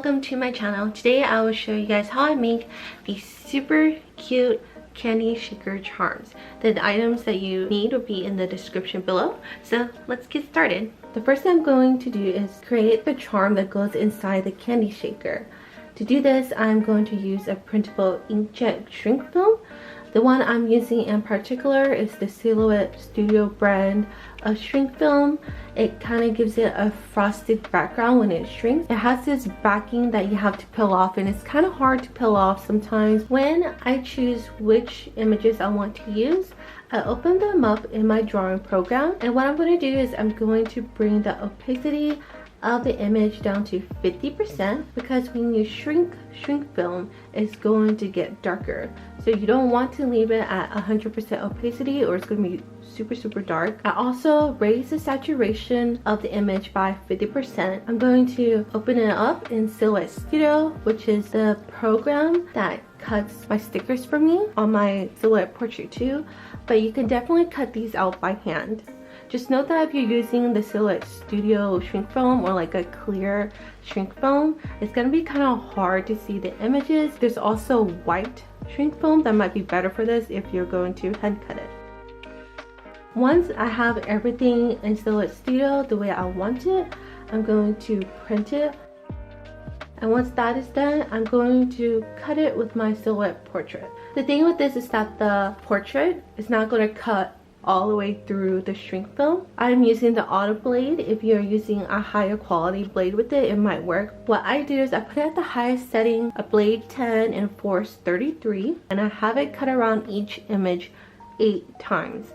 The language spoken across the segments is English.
welcome to my channel. Today I will show you guys how I make these super cute candy shaker charms. The items that you need will be in the description below, so let's get started. The first thing I'm going to do is create the charm that goes inside the candy shaker. To do this, I'm going to use a printable inkjet shrink film. The one I'm using in particular is the Silhouette Studio brand of shrink film. It kind of gives it a frosted background when it shrinks. It has this backing that you have to peel off, and it's kind of hard to peel off sometimes. When I choose which images I want to use, I open them up in my drawing program, and what I'm going to do is I'm going to bring the opacity of the image down to 50%, because when you shrink film, it's going to get darker. So you don't want to leave it at 100% opacity or it's going to be super dark. I also raise the saturation of the image by 50%. I'm going to open it up in Silhouette Studio, which is the program that cuts my stickers for me on my Silhouette portrait too, but you can definitely cut these out by hand. Just note that if you're using the Silhouette Studio shrink film or like a clear shrink film, it's going to be kind of hard to see the images. There's also white shrink film that might be better for this if you're going to hand cut it. Once I have everything in Silhouette Studio the way I want it, I'm going to print it. And once that is done, I'm going to cut it with my Silhouette portrait. The thing with this is that the portrait is not going to cut all the way through the shrink film. I'm using the auto blade. If you're using a higher quality blade with it, it might work. What I do is I put it at the highest setting, a blade 10 and force 33, and I have it cut around each image 8 times.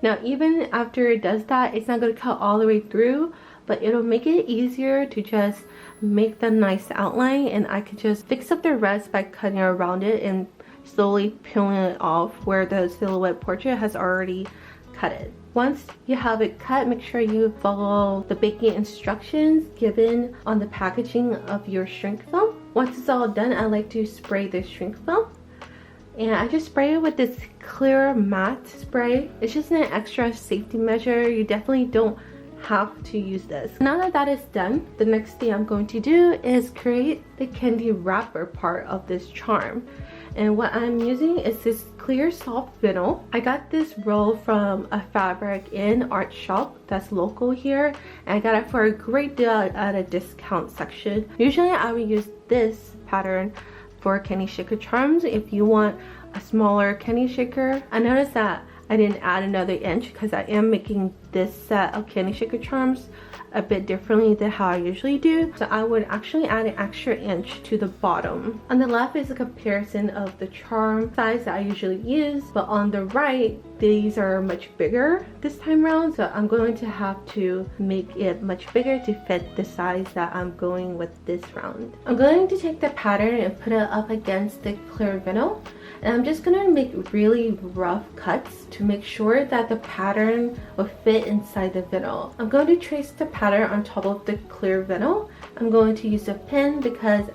Now even after it does that, it's not going to cut all the way through, but it'll make it easier to just make the nice outline, and I could just fix up the rest by cutting around it and slowly peeling it off where the Silhouette portrait has already cut it. Once you have it cut, make sure you follow the baking instructions given on the packaging of your shrink film. Once it's all done, I like to spray the shrink film, and I just spray it with this clear matte spray. It's just an extra safety measure. You definitely don't have to use this. Now that that is done, the next thing I'm going to do is create the candy wrapper part of this charm. And what I'm using is this clear soft vinyl. I got this roll from a fabric in art shop that's local here, and I got it for a great deal at a discount section. Usually I would use this pattern for candy shaker charms. If you want a smaller candy shaker, I noticed that I didn't add another inch because I am making this set of candy shaker charms a bit differently than how I usually do. So I would actually add an extra inch to the bottom. On the left is a comparison of the charm size that I usually use, but on the right, these are much bigger this time around, so I'm going to have to make it much bigger to fit the size that I'm going with this round. I'm going to take the pattern and put it up against the clear vinyl, and I'm just going to make really rough cuts to make sure that the pattern will fit inside the vinyl. I'm going to trace the pattern on top of the clear vinyl. I'm going to use a pen because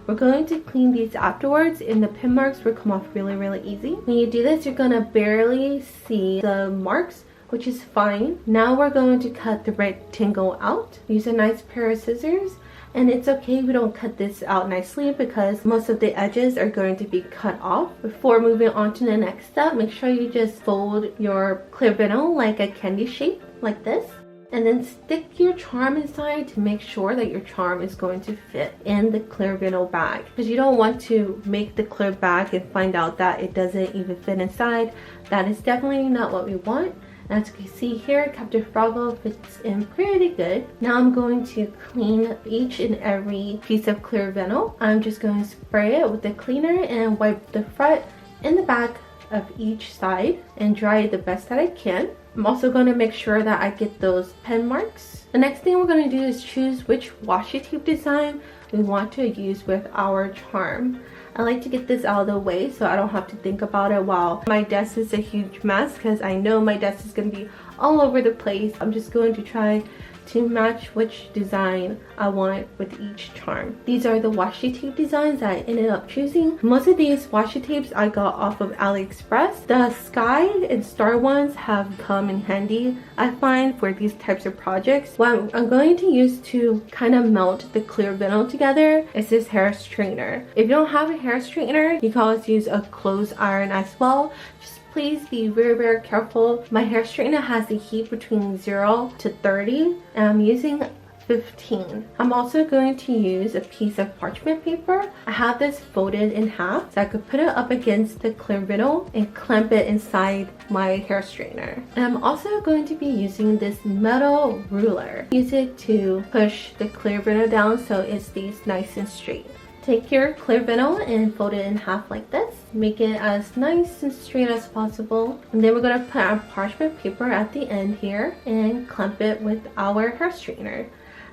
we're going to clean these afterwards, and the pin marks will come off really easy. When you do this, you're going to barely see the marks, which is fine. Now we're going to cut the rectangle out. Use a nice pair of scissors. And it's okay if we don't cut this out nicely because most of the edges are going to be cut off. Before moving on to the next step, make sure you just fold your clear vinyl like a candy shape, like this. And then stick your charm inside to make sure that your charm is going to fit in the clear vinyl bag. Because you don't want to make the clear bag and find out that it doesn't even fit inside. That is definitely not what we want. As you can see here, Captain Froggle fits in pretty good. Now I'm going to clean each and every piece of clear vinyl. I'm just going to spray it with the cleaner and wipe the front and the back of each side and dry it the best that I can. I'm also going to make sure that I get those pen marks. The next thing we're going to do is choose which washi tape design we want to use with our charm. I like to get this out of the way so I don't have to think about it while my desk is a huge mess, because I know my desk is going to be all over the place. I'm just going to try to match which design I want with each charm. These are the washi tape designs that I ended up choosing. Most of these washi tapes I got off of AliExpress. The sky and star ones have come in handy, I find, for these types of projects. What I'm going to use to kind of melt the clear vinyl together is this hair straightener. If you don't have a hair straightener, you can always use a clothes iron as well. Just please be very careful. My hair straightener has the heat between 0 to 30 and I'm using 15. I'm also going to use a piece of parchment paper. I have this folded in half so I could put it up against the clear vinyl and clamp it inside my hair straightener. And I'm also going to be using this metal ruler. Use it to push the clear vinyl down so it stays nice and straight. Take your clear vinyl and fold it in half like this. Make it as nice and straight as possible. And then we're going to put our parchment paper at the end here and clamp it with our hair straightener.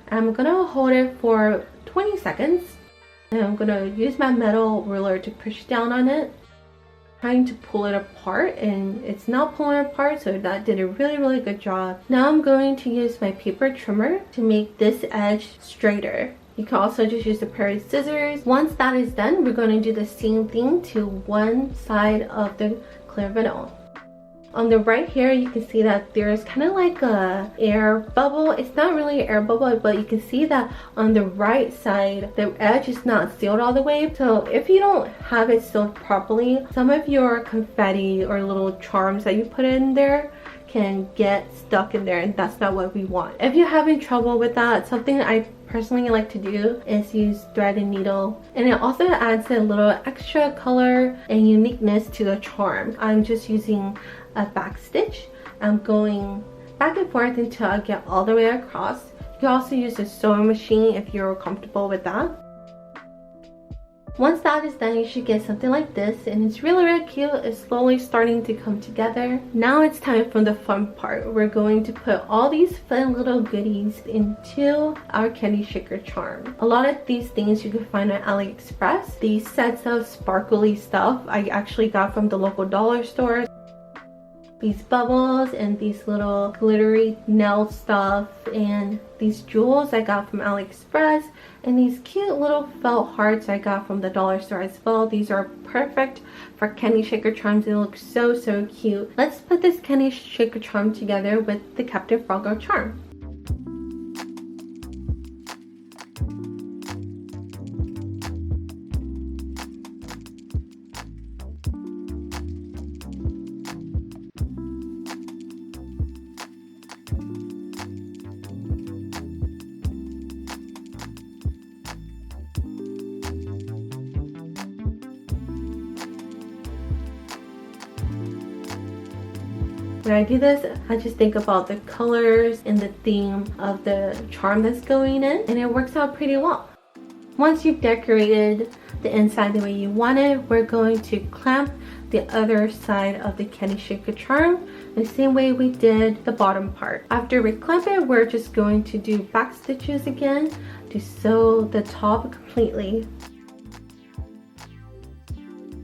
I'm going to hold it for 20 seconds. And I'm going to use my metal ruler to push down on it. Trying to pull it apart and it's not pulling apart, so that did a really good job. Now I'm going to use my paper trimmer to make this edge straighter. You can also just use a pair of scissors. Once that is done, we're going to do the same thing to one side of the clear vinyl. On the right here, you can see that there's kind of like a air bubble. It's not really an air bubble, but you can see that on the right side, the edge is not sealed all the way. So if you don't have it sealed properly, some of your confetti or little charms that you put in there can get stuck in there, and that's not what we want. If you're having trouble with that, something I personally like to do is use thread and needle, and it also adds a little extra color and uniqueness to the charm. I'm just using a back stitch. I'm going back and forth until I get all the way across. You can also use a sewing machine if you're comfortable with that. Once that is done, you should get something like this, and it's really cute. It's slowly starting to come together. Now it's time for the fun part. We're going to put all these fun little goodies into our candy shaker charm. A lot of these things you can find on AliExpress. These sets of sparkly stuff I actually got from the local dollar stores. These bubbles and these little glittery nail stuff, and these jewels I got from AliExpress, and these cute little felt hearts I got from the dollar store as well. These are perfect for candy shaker charms. They look so cute. Let's put this candy shaker charm together with the Captain Froggo charm. When I do this, I just think about the colors and the theme of the charm that's going in, and it works out pretty well. Once you've decorated the inside the way you want it, we're going to clamp the other side of the candy shaker charm the same way we did the bottom part. After we clamp it, we're just going to do back stitches again to sew the top completely.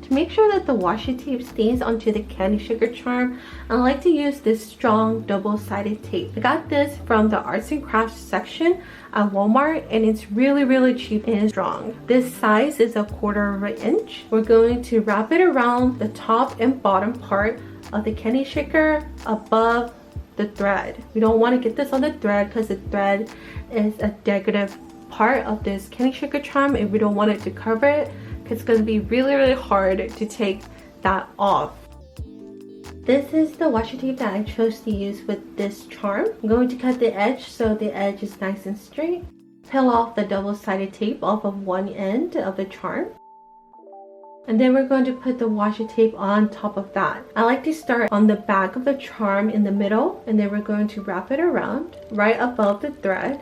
Make sure that the washi tape stays onto the candy shaker charm. I like to use this strong double-sided tape. I got this from the arts and crafts section at Walmart, and it's really cheap and strong. This size is 1/4 inch. We're going to wrap it around the top and bottom part of the candy shaker above the thread. We don't want to get this on the thread because the thread is a decorative part of this candy shaker charm, and we don't want it to cover it. It's going to be really hard to take that off. This is the washi tape that I chose to use with this charm. I'm going to cut the edge so the edge is nice and straight. Peel off the double-sided tape off of one end of the charm. And then we're going to put the washi tape on top of that. I like to start on the back of the charm in the middle, and then we're going to wrap it around right above the thread.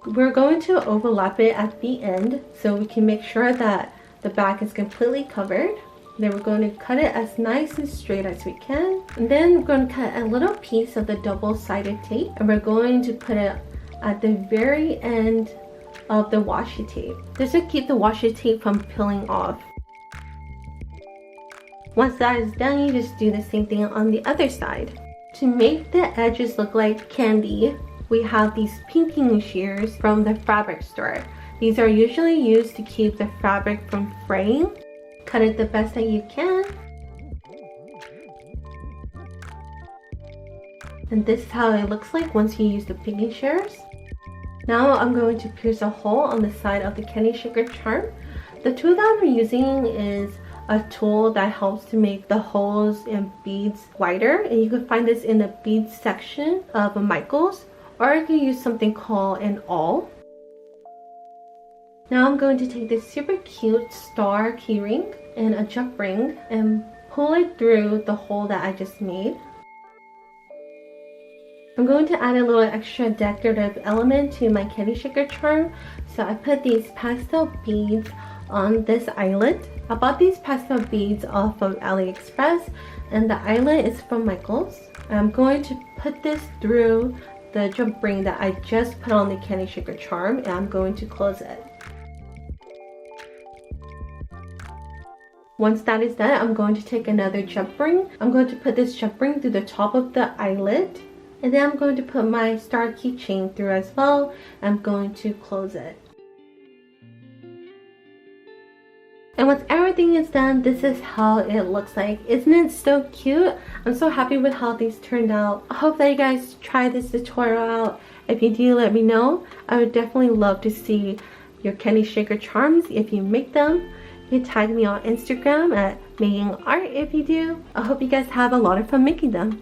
We're going to overlap it at the end so we can make sure that the back is completely covered. Then we're going to cut it as nice and straight as we can. And then we're going to cut a little piece of the double-sided tape, and we're going to put it at the very end of the washi tape. This will keep the washi tape from peeling off. Once that is done, you just do the same thing on the other side. To make the edges look like candy, we have these pinking shears from the fabric store. These are usually used to keep the fabric from fraying. Cut it the best that you can. And this is how it looks like once you use the pinking shears. Now I'm going to pierce a hole on the side of the candy shaker charm. The tool that I'm using is a tool that helps to make the holes and beads wider, and you can find this in the beads section of Michaels, or you can use something called an awl. Now I'm going to take this super cute star keyring and a jump ring and pull it through the hole that I just made. I'm going to add a little extra decorative element to my candy shaker charm, so I put these pastel beads on this eyelet. I bought these pastel beads off of AliExpress, and the eyelet is from Michaels. I'm going to put this through the jump ring that I just put on the candy shaker charm, and I'm going to close it. Once that is done, I'm going to take another jump ring. I'm going to put this jump ring through the top of the eyelet, and then I'm going to put my star keychain through as well. I'm going to close it. And once everything is done, this is how it looks like. Isn't it so cute? I'm so happy with how these turned out. I hope that you guys try this tutorial out. If you do, let me know. I would definitely love to see your candy shaker charms if you make them. You can tag me on Instagram at making art if you do. I hope you guys have a lot of fun making them.